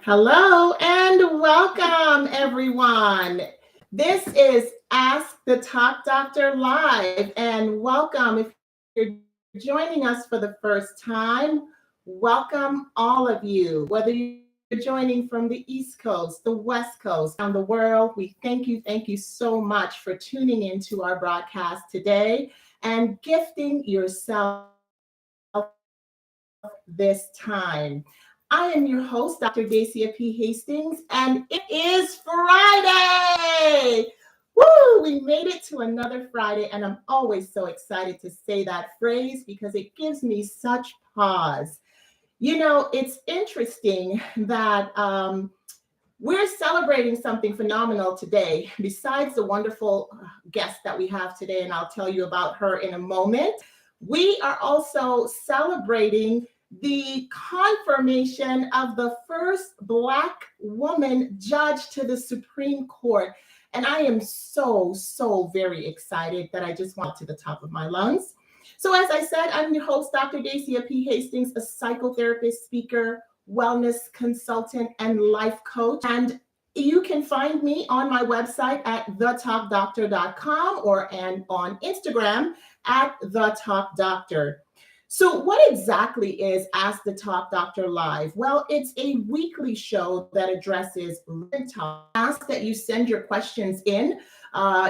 Hello and welcome, everyone. This is Ask the Talk Doctor Live, and welcome. If you're joining us for the first time, welcome all of you. Whether you're joining from the East Coast, the West Coast, around the world, we thank you so much for tuning into our broadcast today and gifting yourself this time. I am your host, Dr. Dacia P. Hastings, and it is Friday. Woo! We made it to another Friday, and I'm always so excited to say that phrase because it gives me such pause. It's interesting that we're celebrating something phenomenal today. Besides the wonderful guest that we have today, and I'll tell you about her in a moment, we are also celebrating the confirmation of the first Black woman judge to the Supreme Court. And I am so very excited that I just want to the top of my lungs. So, as I said, I'm your host, Dr. Dacia P. Hastings, a psychotherapist, speaker, wellness consultant, and life coach. And you can find me on my website at TheTalkDr.com and on Instagram at TheTalkDr. So, what exactly is Ask the Talk Doctor Live? Well, it's a weekly show that addresses written topics. Ask that you send your questions in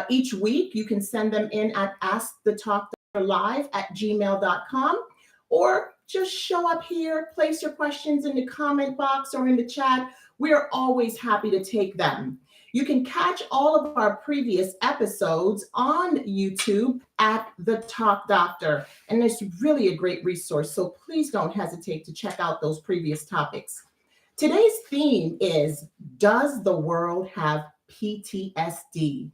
each week. You can send them in at askthetalkdoctorlive@gmail.com, or just show up here, place your questions in the comment box or in the chat. We're always happy to take them. You can catch all of our previous episodes on YouTube at The Talk Doctor, and it's really a great resource, so please don't hesitate to check out those previous topics. Today's theme is, does the world have PTSD?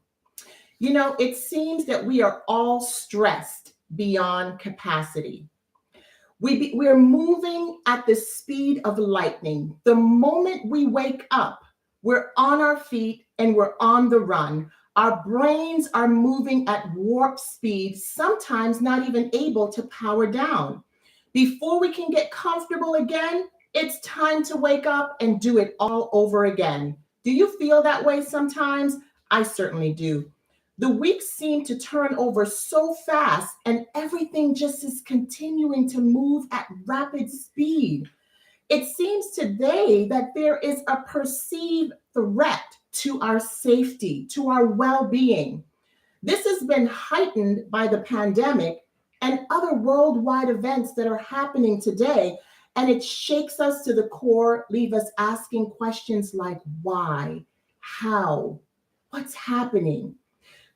It seems that we are all stressed beyond capacity. We're moving at the speed of lightning. The moment we wake up, we're on our feet and we're on the run. Our brains are moving at warp speed, sometimes not even able to power down. Before we can get comfortable again, it's time to wake up and do it all over again. Do you feel that way sometimes? I certainly do. The weeks seem to turn over so fast, and everything just is continuing to move at rapid speed. It seems today that there is a perceived threat to our safety, to our well-being. This has been heightened by the pandemic and other worldwide events that are happening today, and it shakes us to the core, leave us asking questions like why, how, what's happening?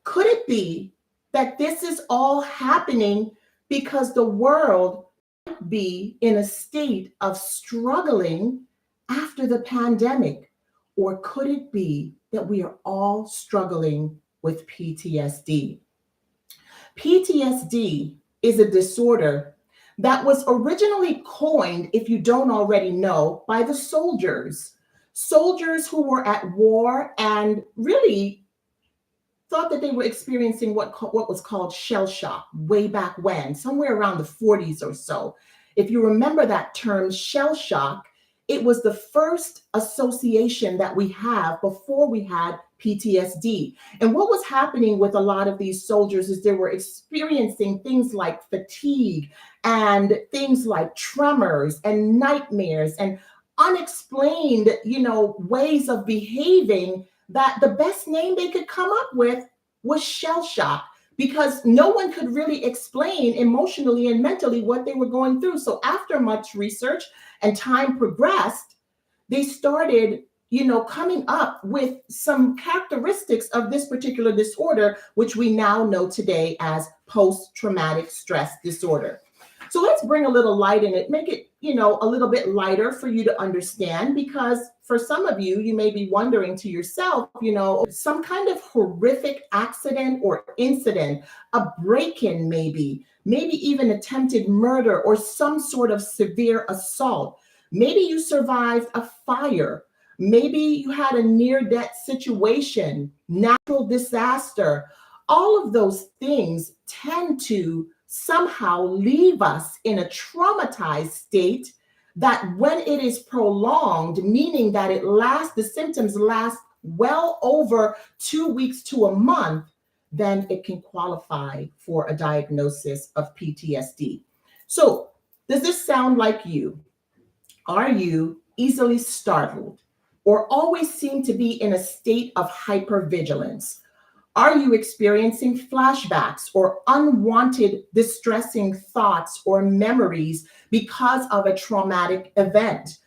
Could it be that this is all happening because the world might be in a state of struggling after the pandemic? Or could it be that we are all struggling with PTSD? PTSD is a disorder that was originally coined, if you don't already know, by the soldiers. Soldiers who were at war and really thought that they were experiencing what was called shell shock way back when, somewhere around the 40s or so. If you remember that term, shell shock, it was the first association that we have before we had PTSD. And what was happening with a lot of these soldiers is they were experiencing things like fatigue and things like tremors and nightmares and unexplained, ways of behaving that the best name they could come up with was shell shock, because no one could really explain emotionally and mentally what they were going through. So after much research and time progressed, they started, coming up with some characteristics of this particular disorder, which we now know today as post-traumatic stress disorder. So let's bring a little light in it, make it, a little bit lighter for you to understand, because for some of you, you may be wondering to yourself, some kind of horrific accident or incident, a break-in maybe even attempted murder or some sort of severe assault. Maybe you survived a fire. Maybe you had a near-death situation, natural disaster. All of those things tend to somehow leave us in a traumatized state that when it is prolonged, meaning that the symptoms last well over 2 weeks to a month, then it can qualify for a diagnosis of PTSD. So, does this sound like you? Are you easily startled or always seem to be in a state of hypervigilance? Are you experiencing flashbacks or unwanted distressing thoughts or memories because of a traumatic event?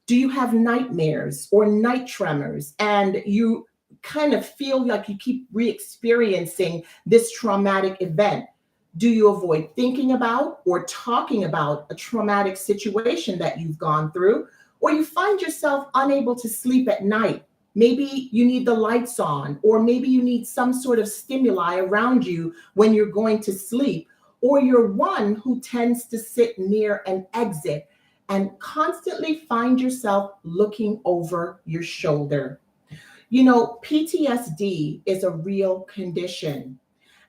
Do you have nightmares or night tremors and you kind of feel like you keep re-experiencing this traumatic event? Do you avoid thinking about or talking about a traumatic situation that you've gone through? Or you find yourself unable to sleep at night? Maybe you need the lights on, or maybe you need some sort of stimuli around you when you're going to sleep, or you're one who tends to sit near an exit and constantly find yourself looking over your shoulder. You know, PTSD is a real condition.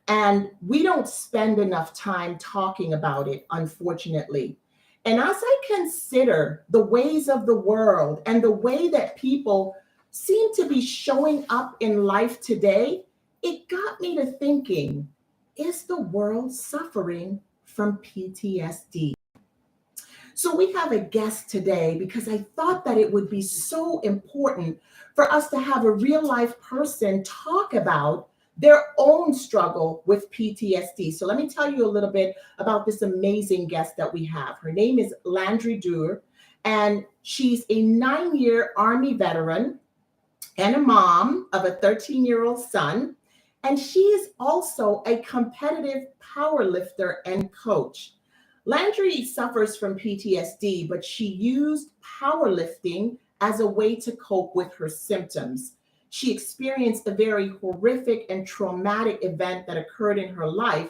And we don't spend enough time talking about it, unfortunately. And as I consider the ways of the world and the way that people seem to be showing up in life today, it got me to thinking, is the world suffering from PTSD? So we have a guest today because I thought that it would be so important for us to have a real life person talk about their own struggle with PTSD. So let me tell you a little bit about this amazing guest that we have. Her name is Landri Deur, and she's a 9-year Army veteran and a mom of a 13-year-old son. And she is also a competitive power lifter and coach. Landri suffers from PTSD, but she used powerlifting as a way to cope with her symptoms. She experienced a very horrific and traumatic event that occurred in her life,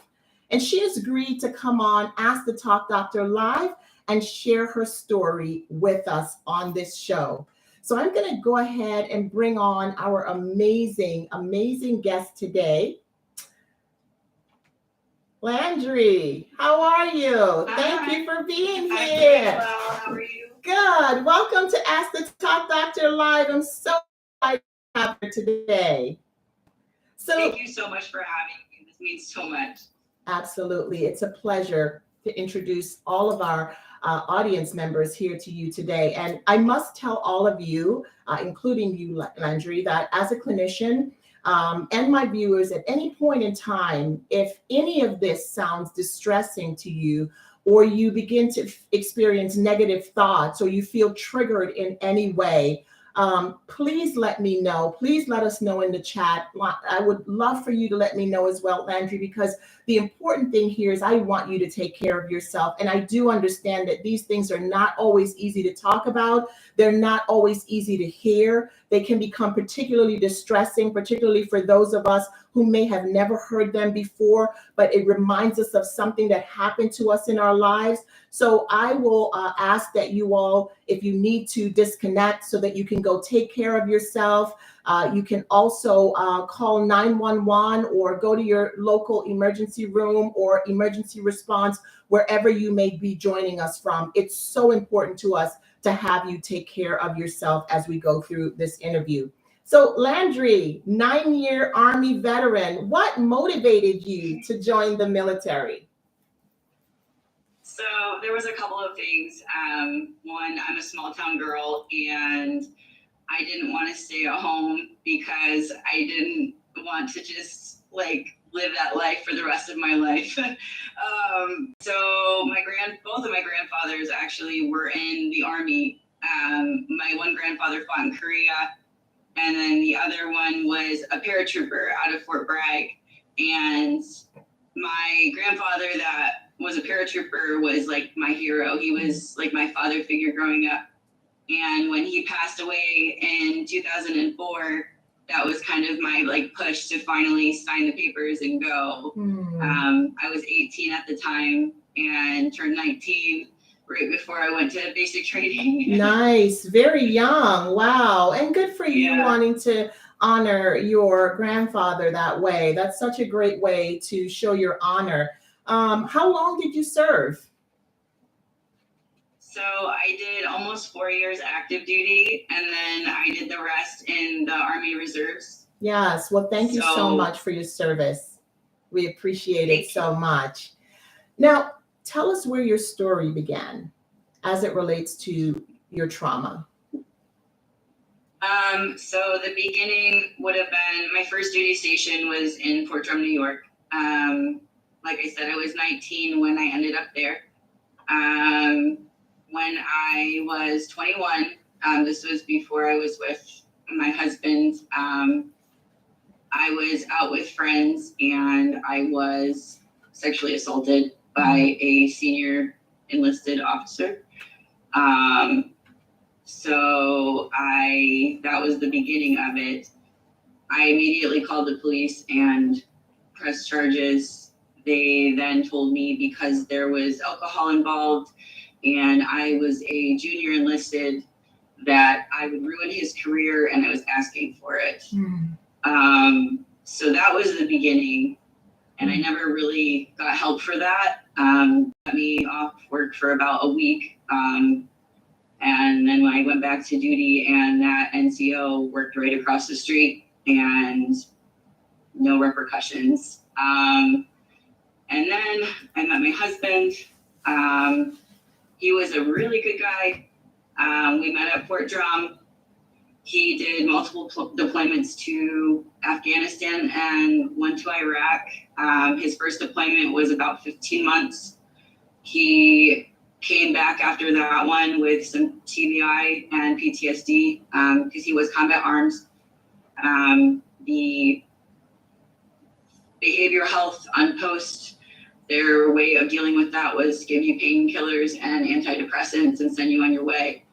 and she has agreed to come on Ask the Talk Doctor live and share her story with us on this show. So I'm going to go ahead and bring on our amazing, amazing guest today. Landri, how are you? Hi. Thank you for being here. I'm doing well. How are you? Good. Welcome to Ask the Talk Doctor Live. I'm so excited to have you today. Thank you so much for having me. This means so much. Absolutely. It's a pleasure to introduce all of our audience members here to you today. And I must tell all of you, including you, Landri, that as a clinician, and my viewers, at any point in time, if any of this sounds distressing to you, or you begin to experience negative thoughts, or you feel triggered in any way, please let me know. Please let us know in the chat. I would love for you to let me know as well, Landri, because the important thing here is I want you to take care of yourself. And I do understand that these things are not always easy to talk about. They're not always easy to hear. They can become particularly distressing, particularly for those of us who may have never heard them before, but it reminds us of something that happened to us in our lives. So I will ask that you all, if you need to disconnect so that you can go take care of yourself, you can also call 911 or go to your local emergency room or emergency response, wherever you may be joining us from. It's so important to us to have you take care of yourself as we go through this interview. So Landri, 9-year Army veteran, what motivated you to join the military? So there was a couple of things. One, I'm a small town girl, and I didn't want to stay at home because I didn't want to just like live that life for the rest of my life. So both of my grandfathers actually were in the Army. My one grandfather fought in Korea, and then the other one was a paratrooper out of Fort Bragg. And my grandfather that was a paratrooper was like my hero. He was like my father figure growing up. And when he passed away in 2004, that was kind of my like push to finally sign the papers and go. I was 18 at the time and turned 19 right before I went to basic training. Nice, very young. Wow. And good for you wanting to honor your grandfather that way. That's such a great way to show your honor. How long did you serve? So I did almost 4 years active duty, and then I did the rest in the Army Reserves. Yes. Well, thank you so much for your service. We appreciate it so much. Now, tell us where your story began as it relates to your trauma. So the beginning would have been, my first duty station was in Fort Drum, New York. Like I said, I was 19 when I ended up there. When I was 21, this was before I was with my husband, I was out with friends and I was sexually assaulted by a senior enlisted officer. So that was the beginning of it. I immediately called the police and pressed charges. They then told me because there was alcohol involved and I was a junior enlisted that I would ruin his career and I was asking for it. So that was the beginning, and I never really got help for that. Got me off work for about a week. And then when I went back to duty, and that NCO worked right across the street and no repercussions. And then I met my husband. He was a really good guy. We met at Fort Drum. He did multiple deployments to Afghanistan and went to Iraq. His first deployment was about 15 months. He came back after that one with some TBI and PTSD because he was combat arms. The behavioral health on post, their way of dealing with that was give you painkillers and antidepressants and send you on your way.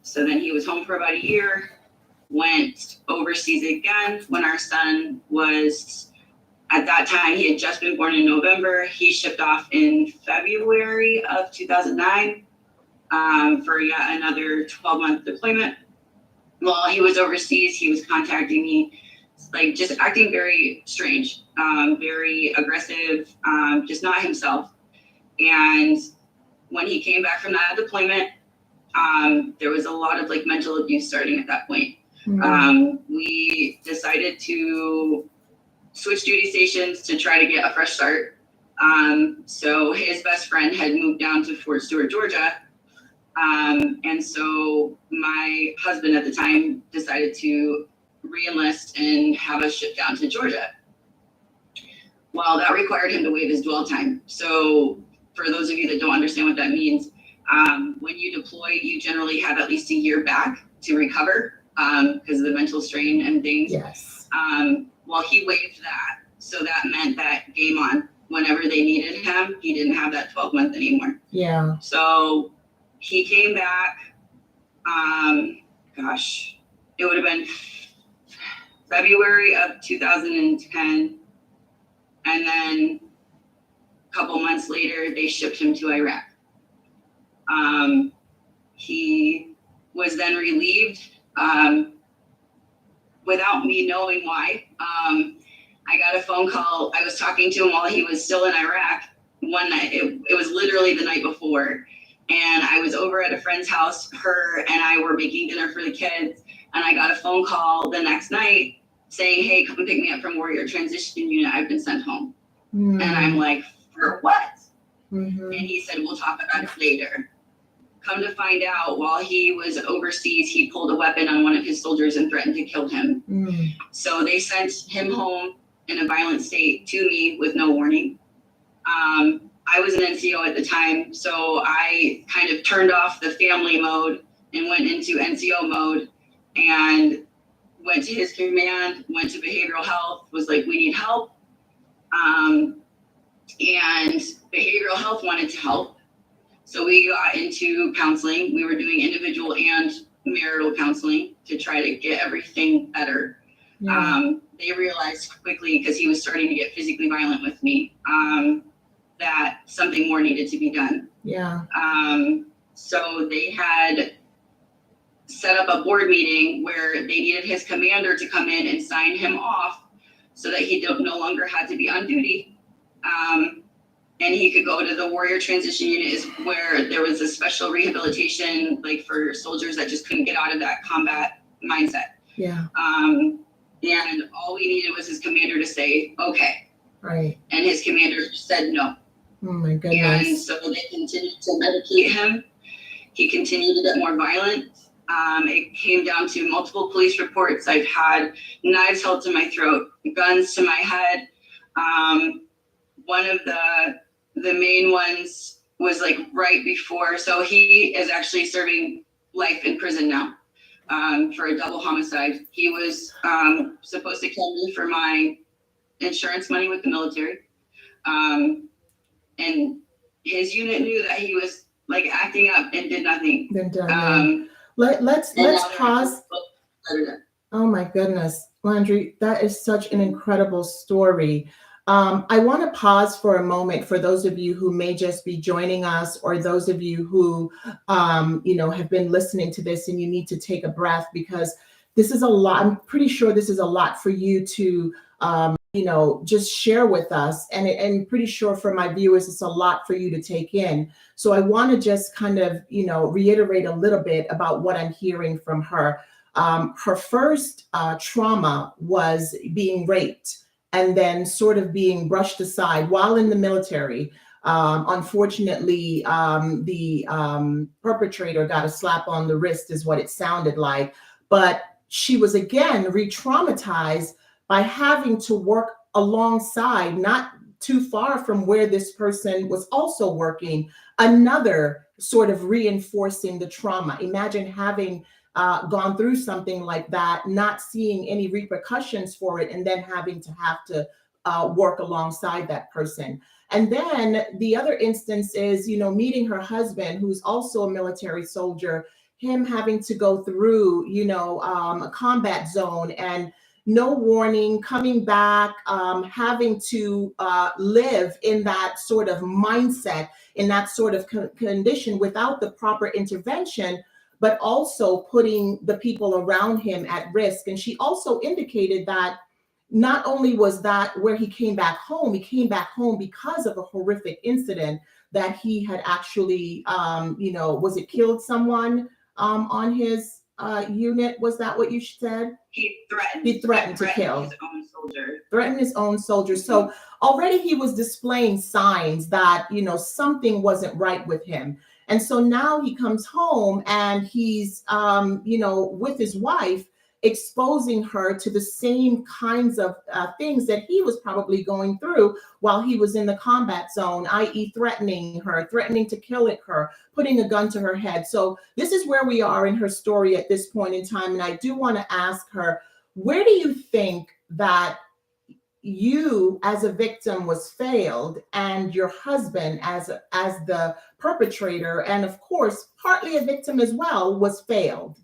So then he was home for about a year, went overseas again when our son was, at that time, he had just been born in November. He shipped off in February of 2009 for yet another 12-month deployment. While he was overseas, he was contacting me, like just acting very strange, very aggressive, just not himself. And when he came back from that deployment, there was a lot of like mental abuse starting at that point. We decided to switch duty stations to try to get a fresh start. So his best friend had moved down to Fort Stewart, Georgia. And so my husband at the time decided to re-enlist and have us shipped down to Georgia. Well, that required him to waive his dwell time. So for those of you that don't understand what that means, when you deploy, you generally have at least a year back to recover because of the mental strain and things. Yes. Well, he waived that. So that meant that game on. Whenever they needed him, he didn't have that 12-month anymore. Yeah. So he came back, it would have been February of 2010. And then a couple months later, they shipped him to Iraq. He was then relieved without me knowing why. I got a phone call. I was talking to him while he was still in Iraq one night. It was literally the night before. And I was over at a friend's house. Her and I were making dinner for the kids. And I got a phone call the next night saying, hey, come pick me up from Warrior Transition Unit. I've been sent home. And I'm like, for what? And he said, we'll talk about it later. Come to find out, while he was overseas, he pulled a weapon on one of his soldiers and threatened to kill him. So they sent him home in a violent state to me with no warning. I was an NCO at the time, so I kind of turned off the family mode and went into NCO mode and went to his command, went to behavioral health, was like, we need help. And behavioral health wanted to help. So we got into counseling. We were doing individual and marital counseling to try to get everything better. Yeah. They realized quickly, because he was starting to get physically violent with me, that something more needed to be done. Yeah. So they had set up a board meeting where they needed his commander to come in and sign him off so that he no longer had to be on duty. and he could go to the warrior transition unit, is where there was a special rehabilitation, like for soldiers that just couldn't get out of that combat mindset. Yeah. And all we needed was his commander to say, okay. Right. And his commander said no. Oh my goodness. And so they continued to medicate him. He continued to get more violent. It came down to multiple police reports. I've had knives held to my throat, guns to my head. One of the main ones was like right before. So he is actually serving life in prison now for a double homicide. He was supposed to kill me for my insurance money with the military. And his unit knew that he was like acting up and did nothing. Let's pause. Oh my goodness, Landri, that is such an incredible story. I want to pause for a moment for those of you who may just be joining us, or those of you who, have been listening to this and you need to take a breath, because this is a lot. I'm pretty sure this is a lot for you to, just share with us. And pretty sure for my viewers, it's a lot for you to take in. So I want to just kind of, reiterate a little bit about what I'm hearing from her. Her first trauma was being raped and then sort of being brushed aside while in the military. Unfortunately, the perpetrator got a slap on the wrist, is what it sounded like. But she was again re-traumatized by having to work alongside, not too far from where this person was also working, another sort of reinforcing the trauma. Imagine having gone through something like that, not seeing any repercussions for it, and then having to work alongside that person. And then the other instance is, meeting her husband, who's also a military soldier, him having to go through, a combat zone and no warning, coming back, having to live in that sort of mindset, in that sort of condition without the proper intervention, but also putting the people around him at risk. And she also indicated that not only was that where he came back home because of a horrific incident that he had actually, was it killed someone on his unit? Was that what you said? He threatened to kill his own soldier. Threatened his own soldier. So already he was displaying signs that, something wasn't right with him. And so now he comes home and he's, with his wife, exposing her to the same kinds of things that he was probably going through while he was in the combat zone, i.e. threatening her, threatening to kill her, putting a gun to her head. So this is where we are in her story at this point in time. And I do want to ask her, where do you think that you as a victim was failed and your husband as the perpetrator, and of course, partly a victim as well, was failed?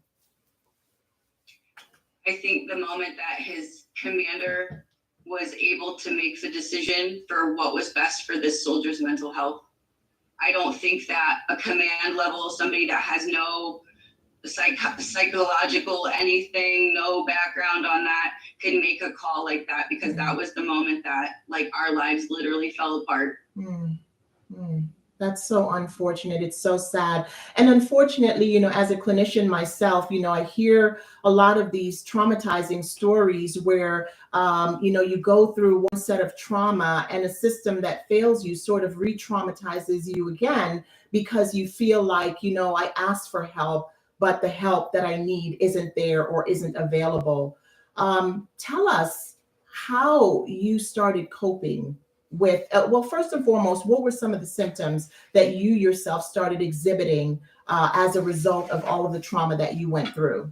I think the moment that his commander was able to make the decision for what was best for this soldier's mental health. I don't think that a command level, somebody that has no psychological anything, no background on that, can make a call like that, because that was the moment that like our lives literally fell apart. That's so unfortunate. It's so sad. And unfortunately, as a clinician myself, I hear a lot of these traumatizing stories where, you go through one set of trauma and a system that fails you sort of re-traumatizes you again, because you feel like, I asked for help, but the help that I need isn't there or isn't available. Tell us how you started coping with, well, first and foremost, what were some of the symptoms that you yourself started exhibiting as a result of all of the trauma that you went through?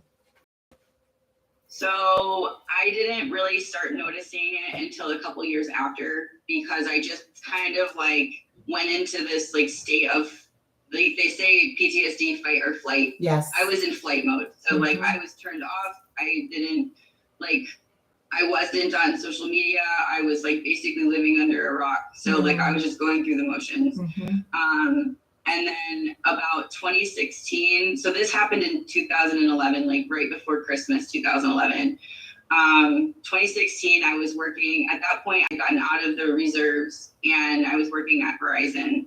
So I didn't really start noticing it until a couple years after, because I just kind of like went into this like state of, like they say PTSD, fight or flight. Yes. I was in flight mode. So like I was turned off. I wasn't on social media. I was like basically living under a rock. So like I was just going through the motions. And then about 2016, so this happened in 2011, like right before Christmas, 2011. 2016, I was working, at that point, I'd gotten out of the reserves and I was working at Verizon.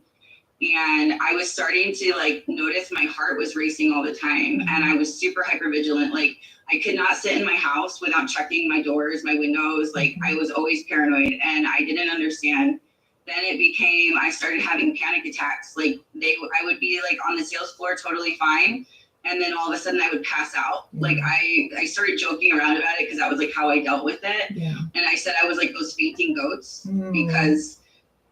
And I was starting to like notice my heart was racing all the time. And I was super hyper vigilant. Like I could not sit in my house without checking my doors, my windows. Like I was always paranoid and I didn't understand. Then it became, I started having panic attacks. Like I would be like on the sales floor totally fine. And then all of a sudden I would pass out. Like I started joking around about it because that was like how I dealt with it. Yeah. And I said I was like those fainting goats because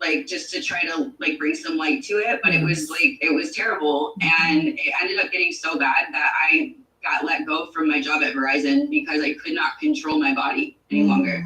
like just to try to like bring some light to it, but it was terrible. And it ended up getting so bad that I got let go from my job at Verizon because I could not control my body any longer.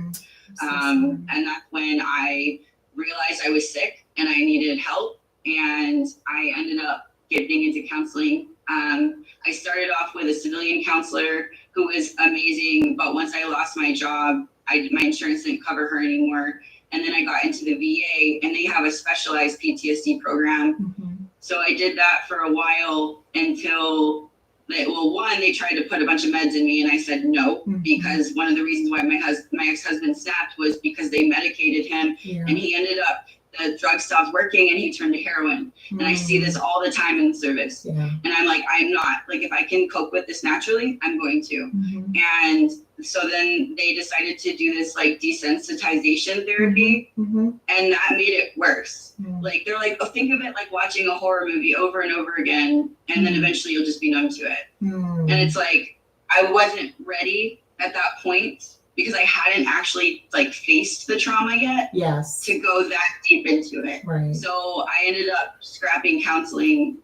And that's when I realized I was sick and I needed help, and I ended up getting into counseling. I started off with a civilian counselor who was amazing, but once I lost my job, my insurance didn't cover her anymore. And then I got into the VA, and they have a specialized PTSD program. So I did that for a while until, they tried to put a bunch of meds in me, and I said no, because one of the reasons why my ex-husband snapped was because they medicated him, and he ended up, the drug stopped working and he turned to heroin. And I see this all the time in the service. And I'm like, I'm not, like, if I can cope with this naturally, I'm going to. And so then they decided to do this like desensitization therapy, and that made it worse. Like they're like, oh, think of it like watching a horror movie over and over again, and then eventually you'll just be numb to it. And it's like, I wasn't ready at that point because I hadn't actually like faced the trauma yet to go that deep into it. So I ended up scrapping counseling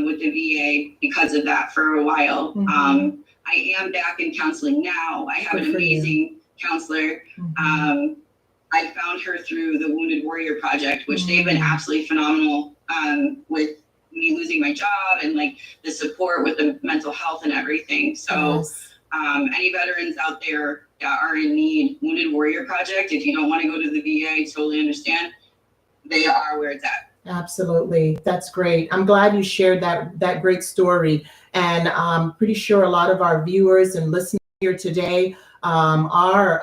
with the VA because of that for a while. I am back in counseling now. I have an amazing counselor. I found her through the Wounded Warrior Project, which they've been absolutely phenomenal with me losing my job and like the support with the mental health and everything. So any veterans out there that are in need, Wounded Warrior Project, if you don't want to go to the VA, I totally understand. They are where it's at. Absolutely. That's great. I'm glad you shared that great story. And I'm pretty sure a lot of our viewers and listeners here today are,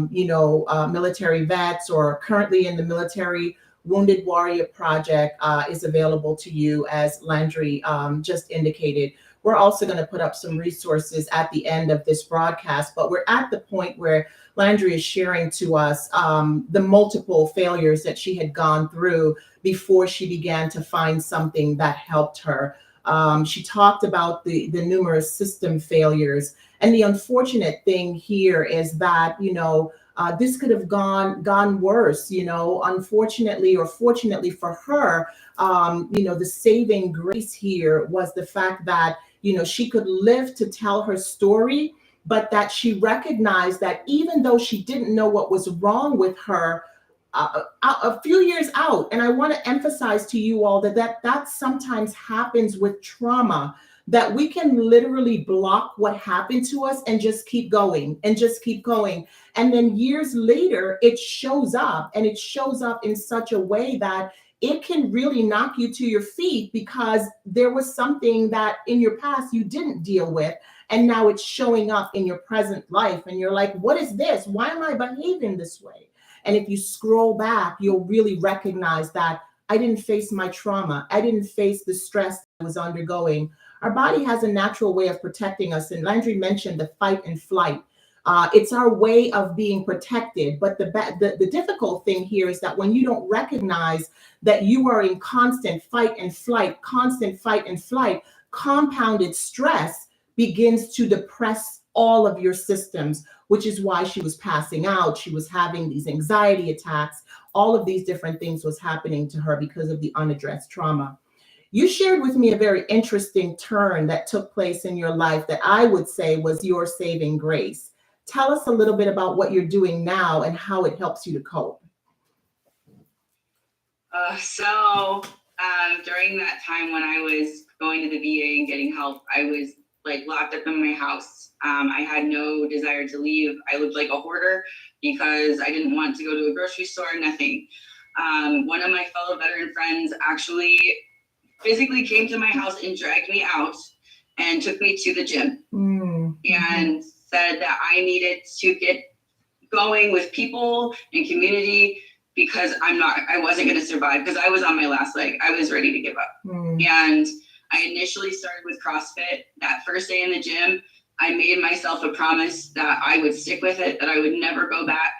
military vets or currently in the military. Wounded Warrior Project is available to you, as Landri just indicated. We're also going to put up some resources at the end of this broadcast, but we're at the point where Landri is sharing to us the multiple failures that she had gone through before she began to find something that helped her. She talked about the numerous system failures. And the unfortunate thing here is that, this could have gone worse, unfortunately or fortunately for her. The saving grace here was the fact that, she could live to tell her story, but that she recognized that even though she didn't know what was wrong with her, a few years out, and I want to emphasize to you all that sometimes happens with trauma, that we can literally block what happened to us and just keep going and just keep going. And then years later, it shows up, and it shows up in such a way that it can really knock you to your feet because there was something that in your past you didn't deal with. And now it's showing up in your present life. And you're like, what is this? Why am I behaving this way? And if you scroll back, you'll really recognize that I didn't face my trauma. I didn't face the stress I was undergoing. Our body has a natural way of protecting us. And Landri mentioned the fight and flight. It's our way of being protected. But the difficult thing here is that when you don't recognize that you are in constant fight and flight, compounded stress begins to depress all of your systems, which is why she was passing out. She was having these anxiety attacks. All of these different things was happening to her because of the unaddressed trauma. You shared with me a very interesting turn that took place in your life that I would say was your saving grace. Tell us a little bit about what you're doing now and how it helps you to cope. During that time when I was going to the VA and getting help, I was like locked up in my house. I had no desire to leave. I lived like a hoarder because I didn't want to go to a grocery store, nothing. One of my fellow veteran friends actually physically came to my house and dragged me out and took me to the gym. And said that I needed to get going with people and community because I wasn't going to survive because I was on my last leg. I was ready to give up. And I initially started with CrossFit. That first day in the gym, I made myself a promise that I would stick with it, that I would never go back.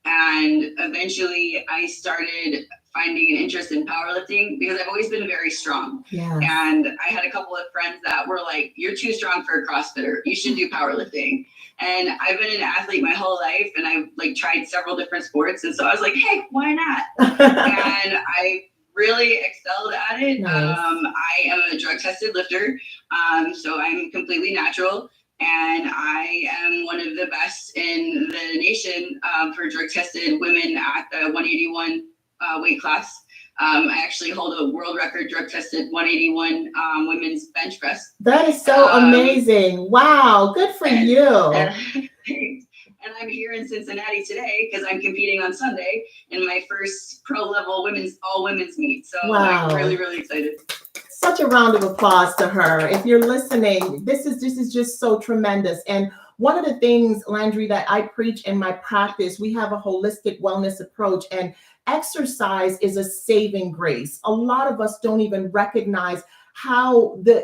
And eventually I started finding an interest in powerlifting because I've always been very strong. Yes. And I had a couple of friends that were like, you're too strong for a CrossFitter. You should do powerlifting. And I've been an athlete my whole life, and I've like tried several different sports. And so I was like, hey, why not? And I really excelled at it. Nice. I am a drug tested lifter. So I'm completely natural. And I am one of the best in the nation for drug tested women at the 181 weight class. I actually hold a world record drug tested 181 women's bench press. That is so amazing. Wow. Good for you. And I'm here in Cincinnati today because I'm competing on Sunday in my first pro level all women's meet. So wow. I'm really, really excited. Such a round of applause to her. If you're listening, this is just so tremendous. And one of the things, Landri, that I preach in my practice, we have a holistic wellness approach, and exercise is a saving grace. A lot of us don't even recognize how the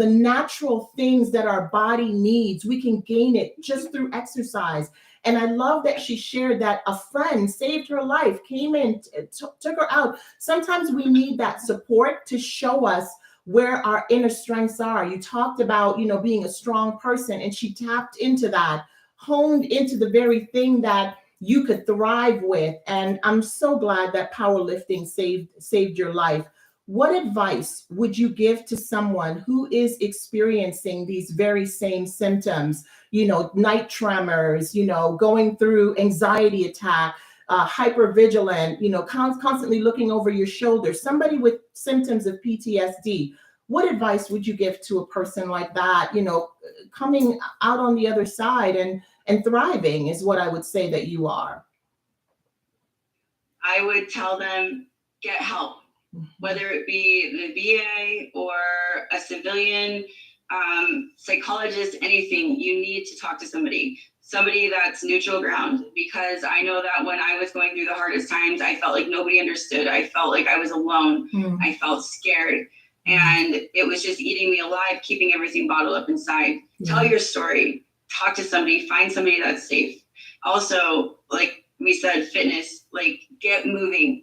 natural things that our body needs, we can gain it just through exercise. And I love that she shared that a friend saved her life, came in, took her out. Sometimes we need that support to show us where our inner strengths are. You talked about, being a strong person, and she tapped into that, honed into the very thing that you could thrive with. And I'm so glad that powerlifting saved your life. What advice would you give to someone who is experiencing these very same symptoms, night tremors, going through anxiety attack, hypervigilant, constantly looking over your shoulder, somebody with symptoms of PTSD? What advice would you give to a person like that, coming out on the other side and thriving is what I would say that you are? I would tell them, get help. Whether it be the VA or a civilian, psychologist, anything, you need to talk to somebody that's neutral ground, because I know that when I was going through the hardest times, I felt like nobody understood. I felt like I was alone. I felt scared, and it was just eating me alive, keeping everything bottled up inside. Tell your story, talk to somebody, find somebody that's safe. Also, like we said, fitness, like get moving.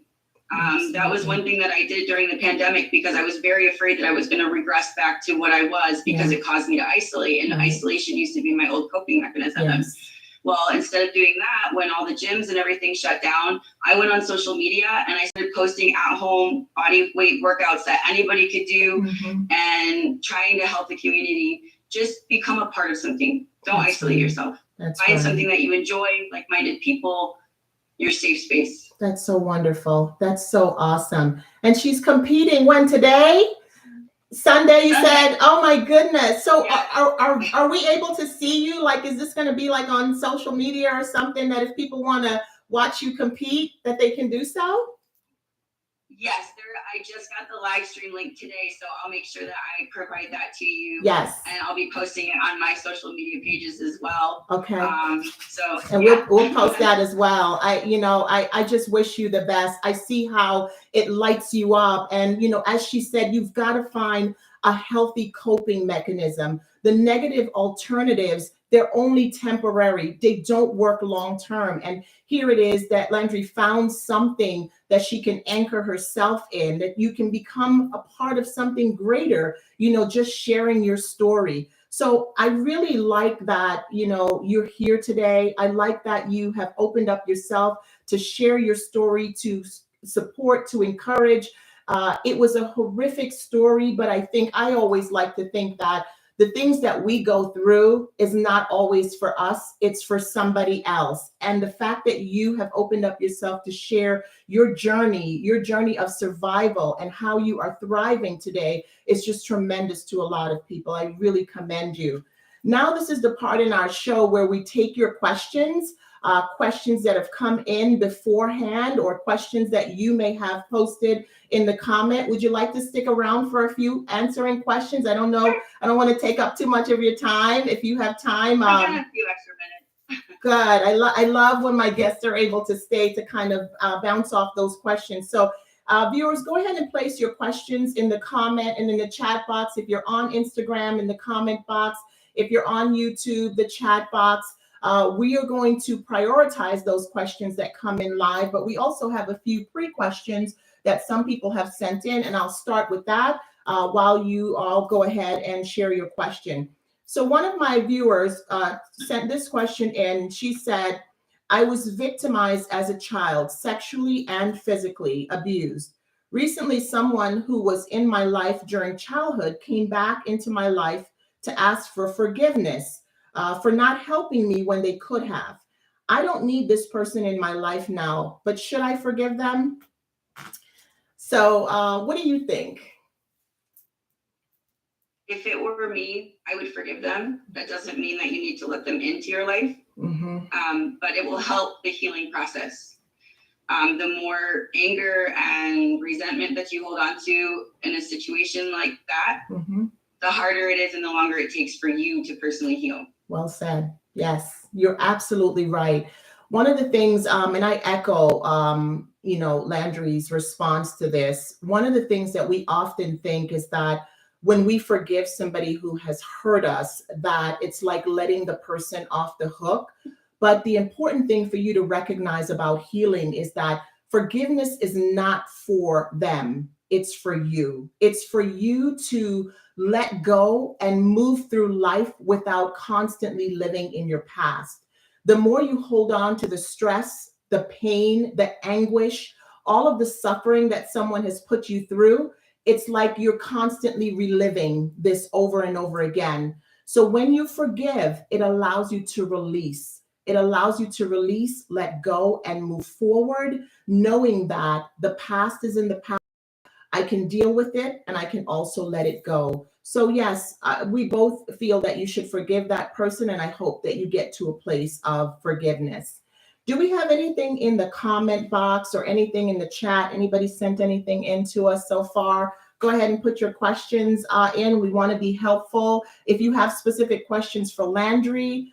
That was one thing that I did during the pandemic, because I was very afraid that I was going to regress back to what I was, because it caused me to isolate, and isolation used to be my old coping mechanism. Well, instead of doing that, when all the gyms and everything shut down, I went on social media and I started posting at-home body weight workouts that anybody could do, and trying to help the community. Just become a part of something. Don't isolate yourself. Find something that you enjoy, like-minded people, your safe space. That's so wonderful. That's so awesome. And she's competing when today? Sunday, you said? Oh my goodness. So are we able to see you? Like, is this going to be like on social media or something that if people want to watch you compete, that they can do so? Yes, I just got the live stream link today, so I'll make sure that I provide that to you. Yes. And I'll be posting it on my social media pages as well. Okay. And we'll post that as well. I just wish you the best. I see how it lights you up. And, as she said, you've got to find a healthy coping mechanism. The negative alternatives, they're only temporary. They don't work long term. And here it is that Landri found something that she can anchor herself in, that you can become a part of something greater, just sharing your story. So I really like that, you're here today. I like that you have opened up yourself to share your story, to support, to encourage. It was a horrific story, but I always like to think that the things that we go through is not always for us, it's for somebody else. And the fact that you have opened up yourself to share your journey of survival and how you are thriving today is just tremendous to a lot of people. I really commend you. Now, this is the part in our show where we take your questions. questions that have come in beforehand or questions that you may have posted in the comment. Would you like to stick around for a few answering questions? I don't know. I don't want to take up too much of your time. If you have time. I got a few extra minutes. Good. I love when my guests are able to stay to kind of bounce off those questions. So viewers, go ahead and place your questions in the comment and in the chat box. If you're on Instagram, in the comment box. If you're on YouTube, the chat box. We are going to prioritize those questions that come in live, but we also have a few pre-questions that some people have sent in, and I'll start with that while you all go ahead and share your question. So one of my viewers sent this question in. She said, I was victimized as a child, sexually and physically abused. Recently, someone who was in my life during childhood came back into my life to ask for forgiveness for not helping me when they could have. I don't need this person in my life now, but should I forgive them? So what do you think? If it were me, I would forgive them. That doesn't mean that you need to let them into your life, but it will help the healing process. The more anger and resentment that you hold on to in a situation like that, the harder it is and the longer it takes for you to personally heal. Well said. Yes, you're absolutely right. One of the things, and I echo, Landri's response to this. One of the things that we often think is that when we forgive somebody who has hurt us, that it's like letting the person off the hook. But the important thing for you to recognize about healing is that forgiveness is not for them. It's for you. It's for you to let go and move through life without constantly living in your past. The more you hold on to the stress, the pain, the anguish, all of the suffering that someone has put you through, it's like you're constantly reliving this over and over again. So when you forgive, it allows you to release. It allows you to release, let go, and move forward, knowing that the past is in the past. I can deal with it and I can also let it go. So yes, we both feel that you should forgive that person, and I hope that you get to a place of forgiveness. Do we have anything in the comment box or anything in the chat? Anybody sent anything in to us so far? Go ahead and put your questions in. We want to be helpful. If you have specific questions for Landri,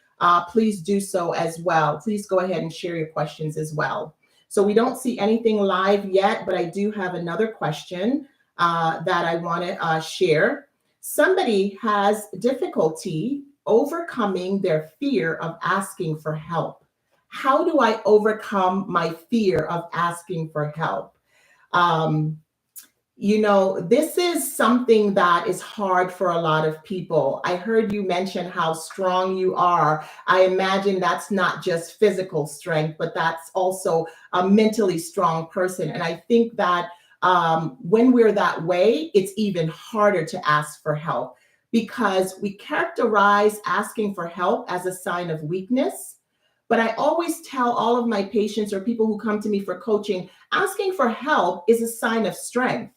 please do so as well. Please go ahead and share your questions as well. So we don't see anything live yet, but I do have another question that I want to share. Somebody has difficulty overcoming their fear of asking for help. How do I overcome my fear of asking for help? This is something that is hard for a lot of people. I heard you mention how strong you are. I imagine that's not just physical strength, but that's also a mentally strong person. And I think that when we're that way, it's even harder to ask for help because we characterize asking for help as a sign of weakness. But I always tell all of my patients or people who come to me for coaching, asking for help is a sign of strength.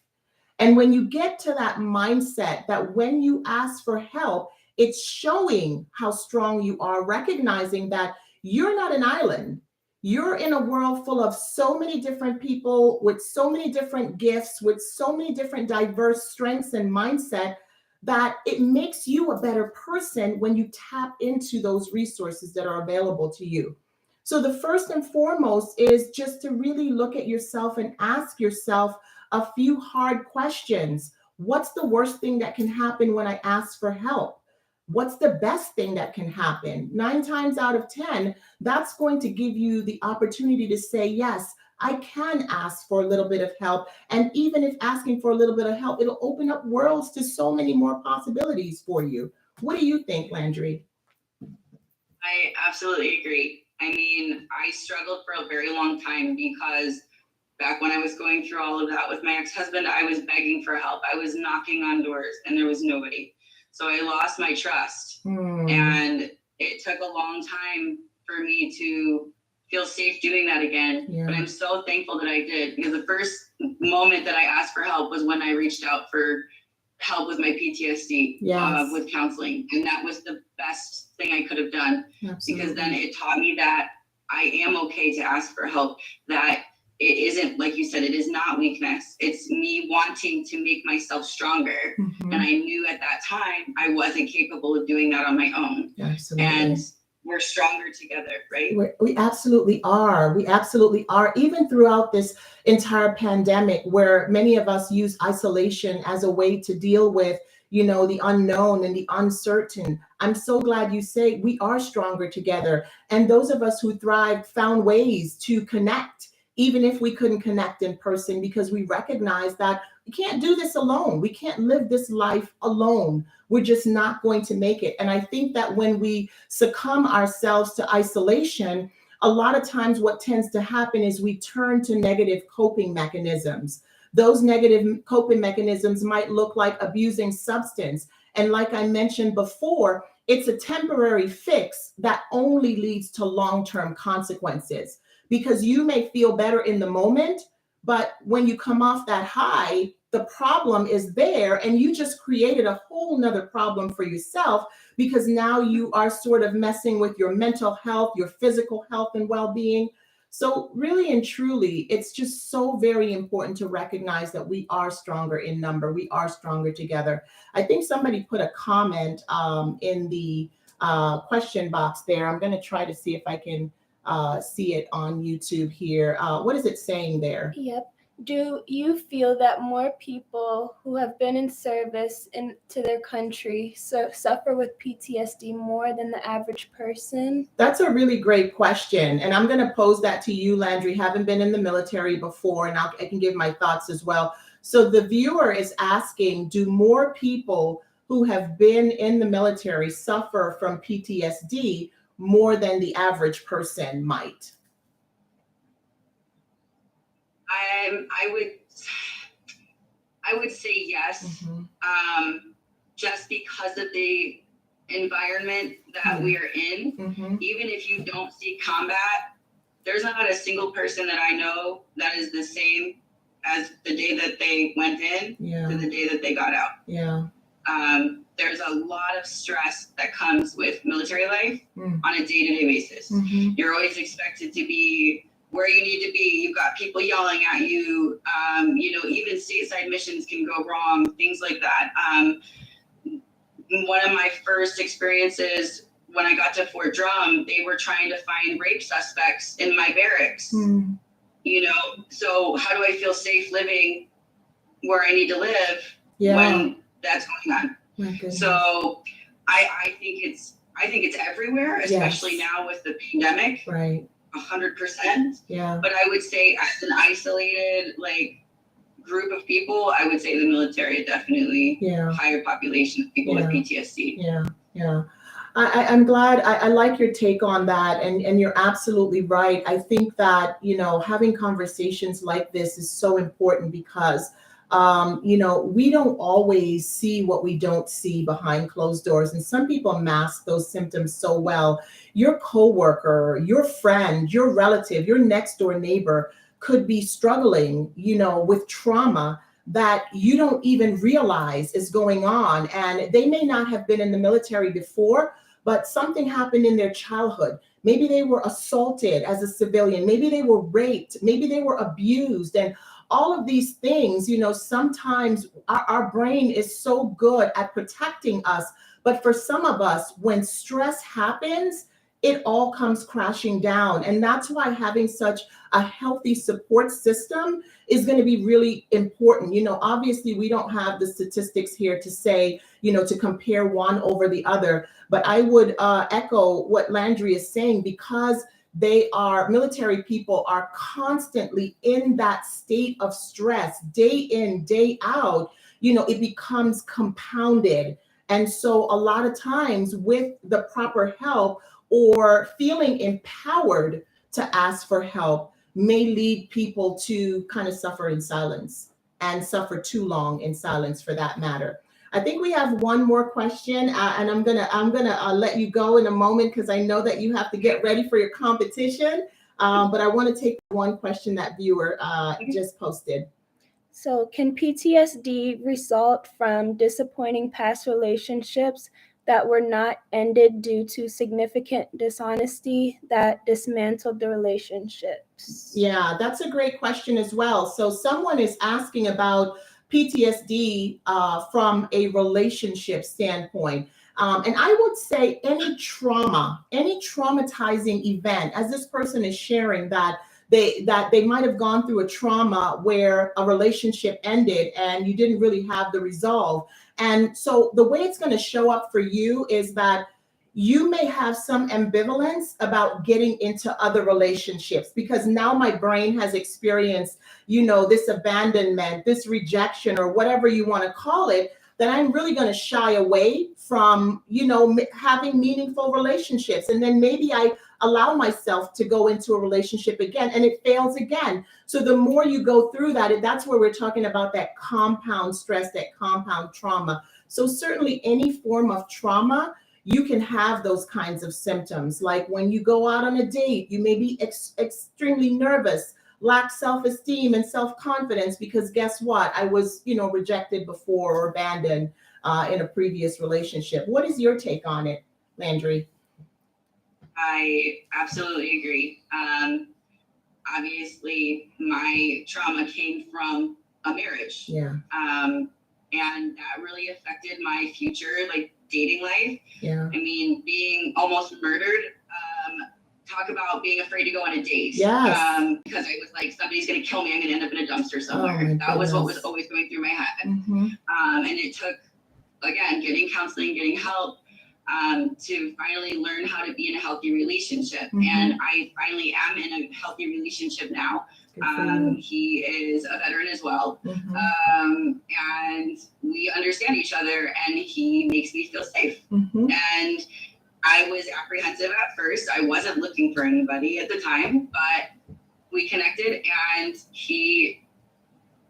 And when you get to that mindset that when you ask for help, it's showing how strong you are, recognizing that you're not an island. You're in a world full of so many different people with so many different gifts, with so many different diverse strengths and mindset, that it makes you a better person when you tap into those resources that are available to you. So the first and foremost is just to really look at yourself and ask yourself a few hard questions. What's the worst thing that can happen when I ask for help? What's the best thing that can happen? 9 times out of 10, that's going to give you the opportunity to say, yes, I can ask for a little bit of help. And even if asking for a little bit of help, it'll open up worlds to so many more possibilities for you. What do you think, Landri? I absolutely agree. I mean, I struggled for a very long time because back when I was going through all of that with my ex-husband, I was begging for help. I was knocking on doors and there was nobody. So I lost my trust. And it took a long time for me to feel safe doing that again. Yeah. But I'm so thankful that I did, because the first moment that I asked for help was when I reached out for help with my PTSD, with counseling. And that was the best thing I could have done. Absolutely. Because then it taught me that I am okay to ask for help, that it isn't, like you said, it is not weakness. It's me wanting to make myself stronger. Mm-hmm. And I knew at that time I wasn't capable of doing that on my own. Absolutely. And we're stronger together, right? We absolutely are. We absolutely are. Even throughout this entire pandemic, where many of us use isolation as a way to deal with, the unknown and the uncertain. I'm so glad you say we are stronger together. And those of us who thrived found ways to connect, even if we couldn't connect in person, because we recognize that we can't do this alone. We can't live this life alone. We're just not going to make it. And I think that when we succumb ourselves to isolation, a lot of times what tends to happen is we turn to negative coping mechanisms. Those negative coping mechanisms might look like abusing substance. And like I mentioned before, it's a temporary fix that only leads to long-term consequences, because you may feel better in the moment, but when you come off that high, the problem is there, and you just created a whole nother problem for yourself, because now you are sort of messing with your mental health, your physical health and well-being. So really and truly, it's just so very important to recognize that we are stronger in number. We are stronger together. I think somebody put a comment in the question box there. I'm going to try to see if I can see it on YouTube here. What is it saying there? Yep. Do you feel that more people who have been in service to their country suffer with PTSD more than the average person? That's a really great question. And I'm going to pose that to you, Landri. Haven't been in the military before, and I can give my thoughts as well. So the viewer is asking, do more people who have been in the military suffer from PTSD more than the average person might? I would say yes, just because of the environment that we are in. Even if you don't see combat, there's not a single person that I know that is the same as the day that they went in to the day that they got out. There's a lot of stress that comes with military life on a day-to-day basis. You're always expected to be where you need to be. You've got people yelling at you. Even stateside missions can go wrong, things like that. One of my first experiences when I got to Fort Drum, they were trying to find rape suspects in my barracks. So how do I feel safe living where I need to live when that's going on? So I think it's everywhere, especially now with the pandemic. Right. 100%. Yeah. But I would say as an isolated group of people, I would say the military definitely higher population of people with PTSD. Yeah. I'm glad. I like your take on that, and you're absolutely right. I think that having conversations like this is so important, because we don't always see what we don't see behind closed doors. And some people mask those symptoms so well. Your coworker, your friend, your relative, your next door neighbor could be struggling, with trauma that you don't even realize is going on. And they may not have been in the military before, but something happened in their childhood. Maybe they were assaulted as a civilian. Maybe they were raped. Maybe they were abused. And all of these things, sometimes our brain is so good at protecting us. But for some of us, when stress happens, it all comes crashing down. And that's why having such a healthy support system is going to be really important. Obviously, we don't have the statistics here to say, to compare one over the other. But I would echo what Landri is saying, because military people are constantly in that state of stress day in, day out, it becomes compounded. And so a lot of times with the proper help, or feeling empowered to ask for help, may lead people to kind of suffer in silence, and suffer too long in silence for that matter. I think we have one more question, and I'm gonna let you go in a moment, because I know that you have to get ready for your competition. But I want to take one question that viewer just posted. So can PTSD result from disappointing past relationships, that were not ended due to significant dishonesty that dismantled the relationships? Yeah, that's a great question as well. So someone is asking about PTSD from a relationship standpoint. And I would say any trauma, any traumatizing event, as this person is sharing that they might have gone through a trauma where a relationship ended and you didn't really have the resolve. And so the way it's going to show up for you is that you may have some ambivalence about getting into other relationships because now my brain has experienced, this abandonment, this rejection, or whatever you want to call it, that I'm really going to shy away from, having meaningful relationships. And then maybe I allow myself to go into a relationship again and it fails again. So the more you go through that, that's where we're talking about that compound stress, that compound trauma. So certainly any form of trauma, you can have those kinds of symptoms. Like when you go out on a date, you may be extremely nervous, lack self-esteem and self-confidence because guess what? I was, rejected before or abandoned in a previous relationship. What is your take on it, Landri? I absolutely agree. Obviously, my trauma came from a marriage. Yeah. And that really affected my future, like dating life. Yeah. I mean, being almost murdered. Talk about being afraid to go on a date. Yes. Because I was like, somebody's going to kill me. I'm going to end up in a dumpster somewhere. Oh, that was what was always going through my head. Mm-hmm. And it took, again, getting counseling, getting help to finally learn how to be in a healthy relationship. Mm-hmm. And I finally am in a healthy relationship now. He is a veteran as well. Mm-hmm. And we understand each other and he makes me feel safe. Mm-hmm. And I was apprehensive at first. I wasn't looking for anybody at the time, but we connected and he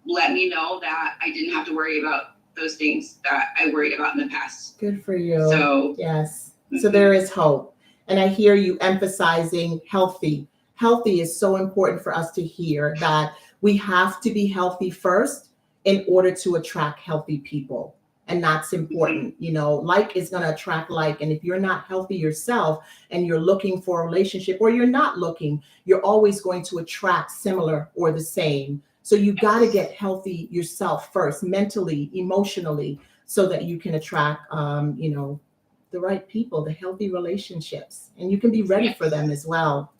let me know that I didn't have to worry about those things that I worried about in the past. Good for you. So, yes. So there is hope. And I hear you emphasizing healthy. Healthy is so important for us to hear that we have to be healthy first in order to attract healthy people. And that's important. Like is going to attract like. And if you're not healthy yourself and you're looking for a relationship or you're not looking, you're always going to attract similar or the same. So you got to get healthy yourself first, mentally, emotionally, so that you can attract, the right people, the healthy relationships, and you can be ready for them as well.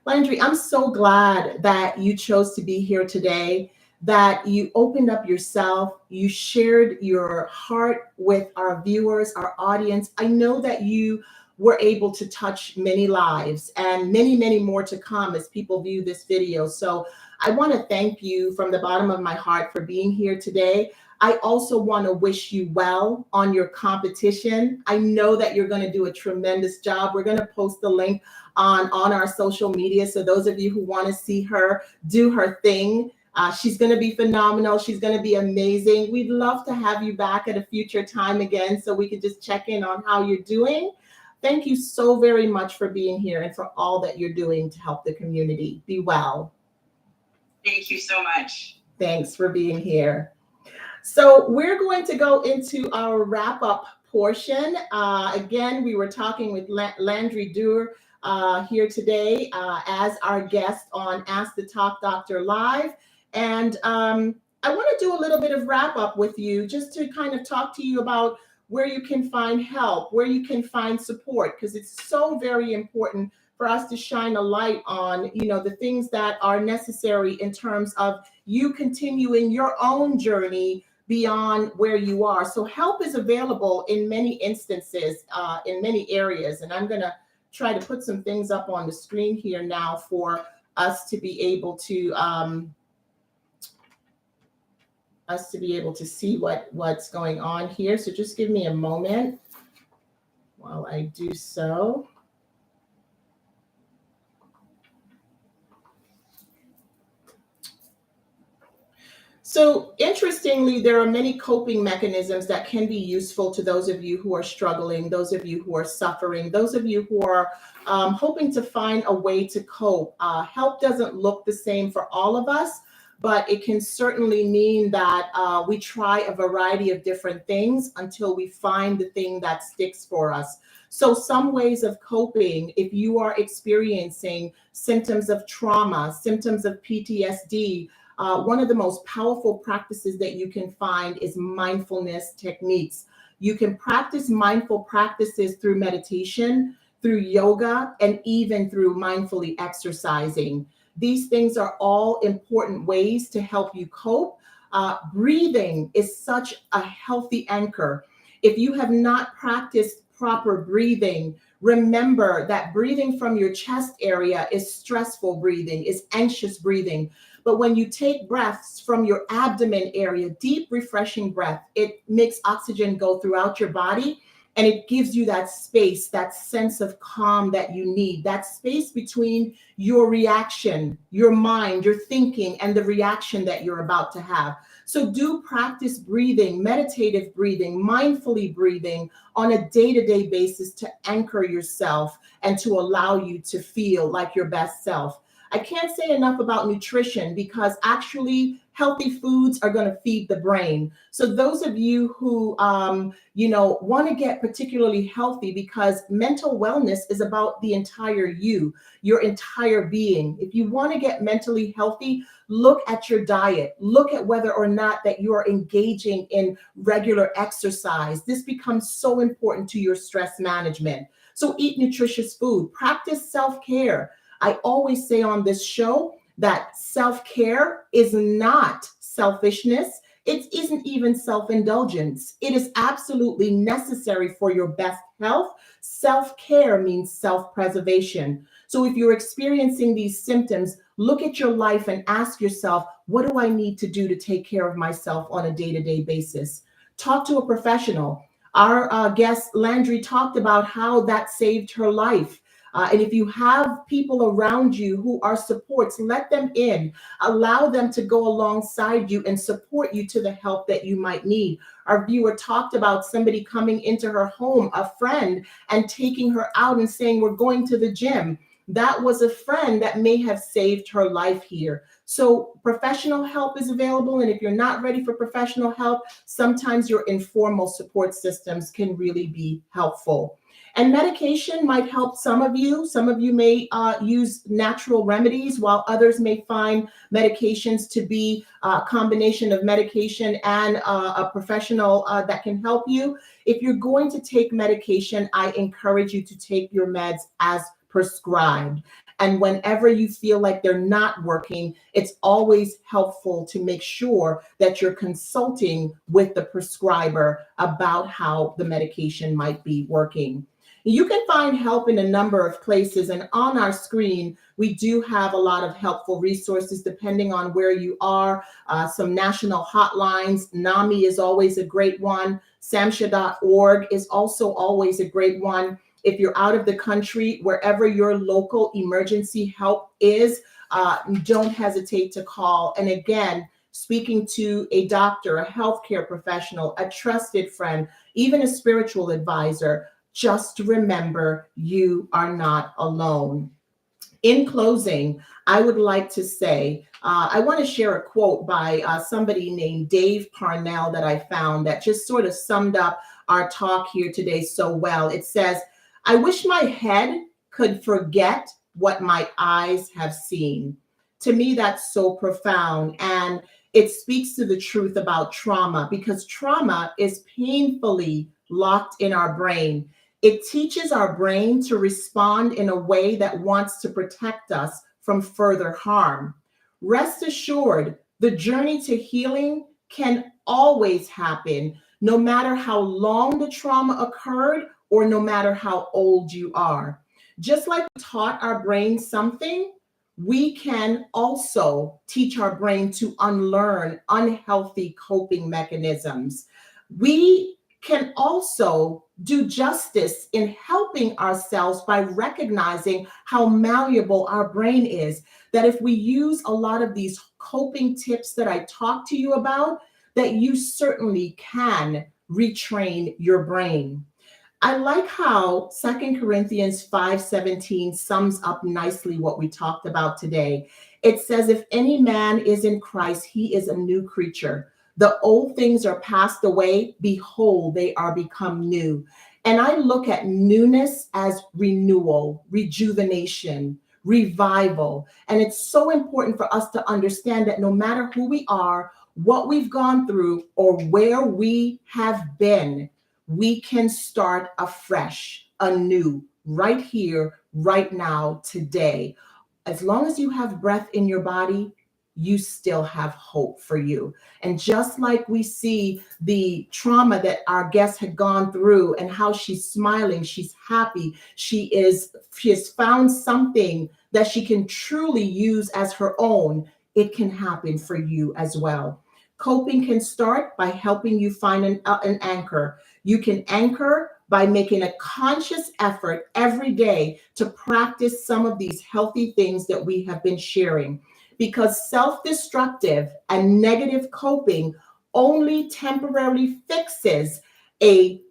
Landri, I'm so glad that you chose to be here today, that you opened up yourself, you shared your heart with our viewers, our audience. I know that you were able to touch many lives and many, many more to come as people view this video. So I want to thank you from the bottom of my heart for being here today. I also want to wish you well on your competition. I know that you're going to do a tremendous job. We're going to post the link on our social media. So those of you who want to see her do her thing, she's going to be phenomenal. She's going to be amazing. We'd love to have you back at a future time again so we could just check in on how you're doing. Thank you so very much for being here and for all that you're doing to help the community. Be well. Thank you so much. Thanks for being here. So we're going to go into our wrap-up portion. Again, we were talking with Landri Deur here today as our guest on Ask the Talk Doctor Live. And I want to do a little bit of wrap-up with you just to kind of talk to you about where you can find help, where you can find support, because it's so very important for us to shine a light on, the things that are necessary in terms of you continuing your own journey beyond where you are. So help is available in many instances, in many areas. And I'm going to try to put some things up on the screen here now for us to be able to see what's going on here. So just give me a moment while I do so. So interestingly, there are many coping mechanisms that can be useful to those of you who are struggling, those of you who are suffering, those of you who are hoping to find a way to cope. Help doesn't look the same for all of us, but it can certainly mean that we try a variety of different things until we find the thing that sticks for us. So some ways of coping, if you are experiencing symptoms of trauma, symptoms of PTSD, one of the most powerful practices that you can find is mindfulness techniques. You can practice mindful practices through meditation, through yoga, and even through mindfully exercising. These things are all important ways to help you cope. Breathing is such a healthy anchor. If you have not practiced proper breathing, remember that breathing from your chest area is stressful breathing, is anxious breathing. But when you take breaths from your abdomen area, deep, refreshing breath, it makes oxygen go throughout your body, and it gives you that space, that sense of calm that you need, that space between your reaction, your mind, your thinking, and the reaction that you're about to have. So do practice breathing, meditative breathing, mindfully breathing on a day-to-day basis to anchor yourself and to allow you to feel like your best self. I can't say enough about nutrition, because actually healthy foods are going to feed the brain. So those of you who, want to get particularly healthy, because mental wellness is about the entire you, your entire being. If you want to get mentally healthy, look at your diet. Look at whether or not that you are engaging in regular exercise. This becomes so important to your stress management. So eat nutritious food, practice self-care. I always say on this show that self-care is not selfishness. It isn't even self-indulgence. It is absolutely necessary for your best health. Self-care means self-preservation. So if you're experiencing these symptoms, look at your life and ask yourself, what do I need to do to take care of myself on a day-to-day basis? Talk to a professional. Our guest, Landri, talked about how that saved her life. And if you have people around you who are supports, let them in. Allow them to go alongside you and support you to the help that you might need. Our viewer talked about somebody coming into her home, a friend, and taking her out and saying, we're going to the gym. That was a friend that may have saved her life here. So professional help is available. And if you're not ready for professional help, sometimes your informal support systems can really be helpful. And medication might help some of you. Some of you may use natural remedies, while others may find medications to be a combination of medication and a professional that can help you. If you're going to take medication, I encourage you to take your meds as prescribed. And whenever you feel like they're not working, it's always helpful to make sure that you're consulting with the prescriber about how the medication might be working. You can find help in a number of places, and on our screen, we do have a lot of helpful resources depending on where you are. Some national hotlines. NAMI is always a great one. SAMHSA.org is also always a great one. If you're out of the country, wherever your local emergency help is, don't hesitate to call. And again, speaking to a doctor, a healthcare professional, a trusted friend, even a spiritual advisor, just remember you are not alone. In closing, I would like to say, I want to share a quote by somebody named Dave Parnell that I found that just sort of summed up our talk here today so well. It says, I wish my head could forget what my eyes have seen. To me, that's so profound. And it speaks to the truth about trauma, because trauma is painfully locked in our brain. It teaches our brain to respond in a way that wants to protect us from further harm. Rest assured, the journey to healing can always happen, no matter how long the trauma occurred or no matter how old you are. Just like we taught our brain something, we can also teach our brain to unlearn unhealthy coping mechanisms. We can also do justice in helping ourselves by recognizing how malleable our brain is. That if we use a lot of these coping tips that I talked to you about, that you certainly can retrain your brain. I like how 2 Corinthians 5:17 sums up nicely what we talked about today. It says, if any man is in Christ, he is a new creature. The old things are passed away. Behold, they are become new. And I look at newness as renewal, rejuvenation, revival. And it's so important for us to understand that no matter who we are, what we've gone through, or where we have been, we can start afresh, anew, right here, right now, today. As long as you have breath in your body, you still have hope for you. And just like we see the trauma that our guest had gone through and how she's smiling, she's happy, she has found something that she can truly use as her own, it can happen for you as well. Coping can start by helping you find an anchor. You can anchor by making a conscious effort every day to practice some of these healthy things that we have been sharing. Because self-destructive and negative coping only temporarily fixes a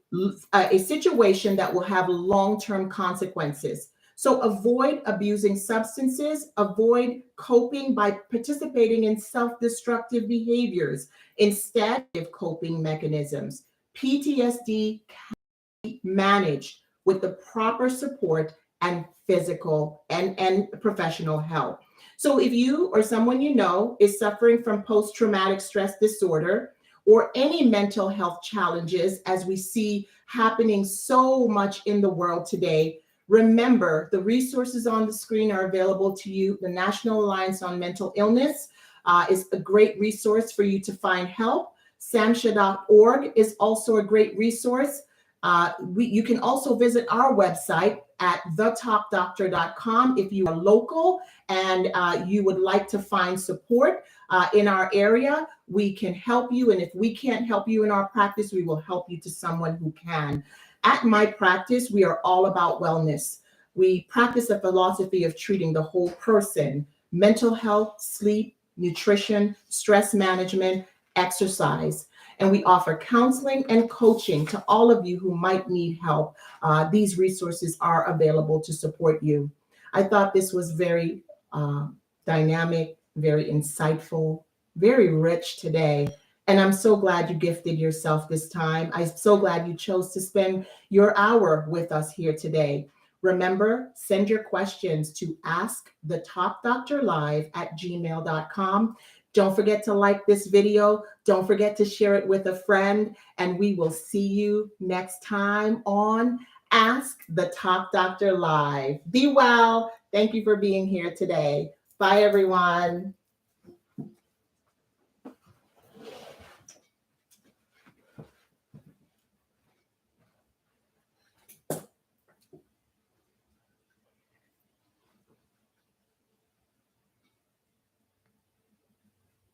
situation that will have long-term consequences. So avoid abusing substances, avoid coping by participating in self-destructive behaviors. Instead of coping mechanisms, PTSD can be managed with the proper support and physical and professional help. So if you or someone you know is suffering from post-traumatic stress disorder or any mental health challenges, as we see happening so much in the world today, remember the resources on the screen are available to you. The National Alliance on Mental Illness is a great resource for you to find help. samsha.org is also a great resource. You can also visit our website at TheTalkDr.com if you are local and you would like to find support in our area. We can help you, and if we can't help you in our practice, we will help you to someone who can. At my practice, we are all about wellness. We practice a philosophy of treating the whole person: mental health, sleep, nutrition, stress management, exercise. And we offer counseling and coaching to all of you who might need help. These resources are available to support you. I thought this was very dynamic, very insightful, very rich today. And I'm so glad you gifted yourself this time. I'm so glad you chose to spend your hour with us here today. Remember, send your questions to askthetopdoctorlive@gmail.com. Don't forget to like this video. Don't forget to share it with a friend. And we will see you next time on Ask the Top Doctor Live. Be well. Thank you for being here today. Bye, everyone.